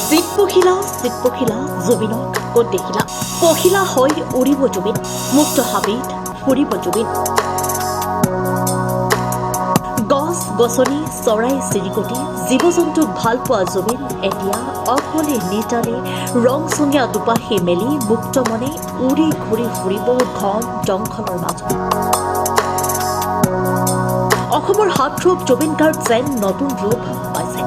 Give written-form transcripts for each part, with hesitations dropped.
চিত পখিলা জুবিনক ক'ত দেখিলা পখিলা হৈ উৰিব জুবিন মুক্ত হাবিত ফুৰিব জুবিন গছ গছনি চৰাই চিৰিকটি জীৱ জন্তুক ভাল পোৱা জুবিন এতিয়া অকলে নিতালে ৰংচঙীয়া দুপাশে মেলি মুক্ত মনে উৰি ঘূৰি ফুৰিব ঘন জংঘলৰ মাজত অসমৰ হাতৰূপ জুবিন গাৰ্গ যেন নতুন ৰূপ পাইছে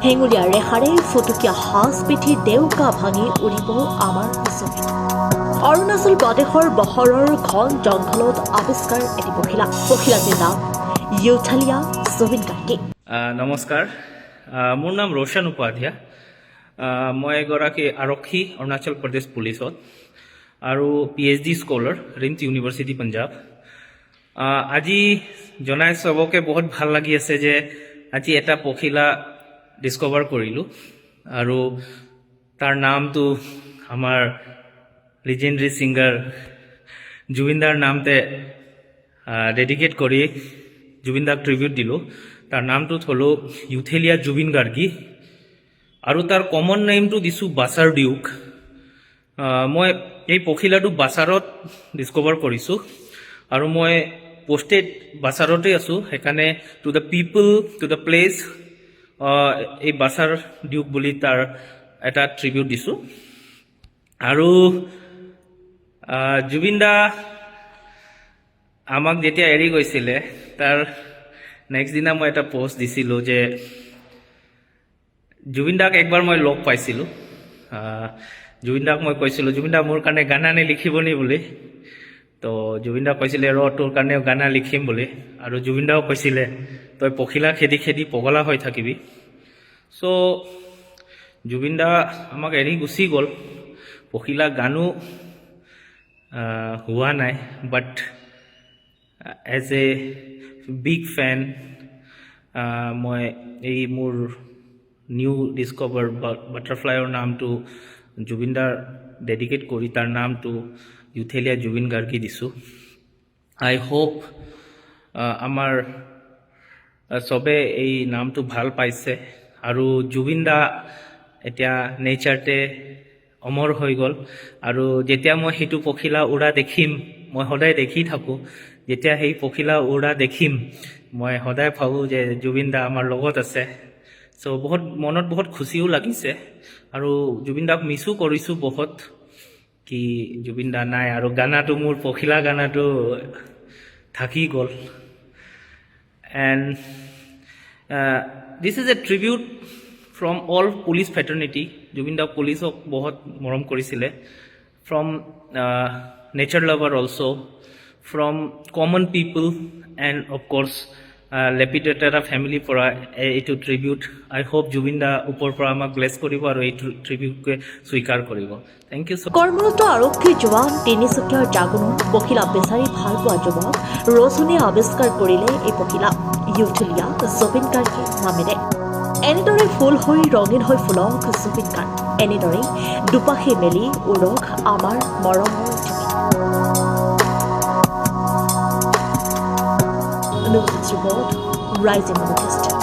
হেঙুলীয়া ৰেখাৰে ফুটুকীয়া সাজ পিঠি দেউকা ভাঙি উৰিব আমাৰ জুবিন অৰুণাচল প্ৰদেশৰ বহৰৰ ঘন জংঘলত আৱিষ্কাৰ এটি পখিলাটিৰ নাম ইউথালিয়া জুবিন গাৰ্গে নমস্কাৰ মোৰ নাম ৰোশন উপাধ্যায় মই এগৰাকী আৰক্ষী অৰুণাচল প্ৰদেশ পুলিচত আৰু PhD scholar RIMS university Punjab আজি জনাই চবকে বহুত ভাল লাগি আছে যে আজি এটা পখিলা ডিস্কভাৰ কৰিলোঁ আৰু তাৰ নামটো আমাৰ লিজেণ্ডাৰী ছিংগাৰ জুবিনদাৰ নামতে ডেডিকেট কৰি জুবিনদাক ট্ৰিবিউট দিলোঁ তাৰ নামটো থলোঁ ইউথেলিয়া জুবিন গাৰ্গী আৰু তাৰ কমন নেমটো দিছোঁ বাছাৰ ডিউক মই এই পখিলাটো বাছাৰত ডিস্কভাৰ কৰিছোঁ আৰু মই পোষ্টেড বাছাৰতে আছোঁ সেইকাৰণে to the people to the place এই বাছাৰ ডিউক বুলি তাৰ এটা ট্ৰিবিউট দিছোঁ আৰু জুবিনদা আমাক যেতিয়া এৰি গৈছিলে তাৰ নেক্সট দিনা মই এটা পোষ্ট দিছিলোঁ যে জুবিনদাক একবাৰ মই লগ পাইছিলোঁ জুবিনদাক মই কৈছিলোঁ জুবিনদা মোৰ কাৰণে গানা লিখিব নি বুলি তো জুবিনদা কৈছিলে ৰ তোৰ কাৰণেও গানা লিখিম বুলি আৰু জুবিনদাও কৈছিলে তই পখিলা খেদি খেদি পগলা হৈ থাকিবি চ' জুবিনদা আমাক এৰি গুচি গ'ল পখিলা গানো হোৱা নাই বাট এজ এ বিগ ফেন মই এই মোৰ নিউ ডিস্কভাৰ বাটাৰফ্লাইৰ নামটো জুবিনদাৰ ডেডিকেট কৰি তাৰ নামটো ইউথেলিয়া জুবিন গাৰ্গী দিছোঁ আই হোপ আমাৰ চবে এই নামটো ভাল পাইছে আৰু জুবিনদা এতিয়া নেচাৰতে অমৰ হৈ গ'ল আৰু যেতিয়া মই সেইটো পখিলা উৰা দেখিম মই সদায় দেখি থাকোঁ যেতিয়া সেই পখিলা উৰা দেখিম মই সদায় ভাবোঁ যে জুবিনদা আমাৰ লগত আছে চ' বহুত মনত বহুত খুচিও লাগিছে আৰু জুবিনদাক মিছো কৰিছোঁ বহুত কি জুবিনদা নাই আৰু গানাটো মোৰ পখিলা গানাটো থাকি গ'ল and this is a tribute from all police fraternity জুবিনদা পুলিচক বহুত মৰম কৰিছিলে from nature lover also' from common people and of course লেপিটেটাৰা ফেমিলিৰ পৰা এইটো ট্ৰিবিউট আই হোপ জুবিনদা ওপৰৰ পৰা আমাক ব্লেছ কৰিব আৰু এই ট্ৰিবিউটকে স্বীকাৰ কৰিব থেংক ইউ কৰ্মৰত আৰক্ষী জোৱান তিনিচুকীয়াৰ জাগোনত পখিলা বিচাৰি ভাল পোৱা যুৱক ৰজনীয়ে আৱিষ্কাৰ কৰিলে এই পখিলা ইউথেলিয়া জুবিন গাৰ্গী নামেৰে এনেদৰে ফুল হৈ ৰঙীন হৈ ফুলক জুবিন গাৰ্গ এনেদৰে দুপাশে মেলি উৰক আমাৰ মৰমৰ Zubeen News report, Rising August.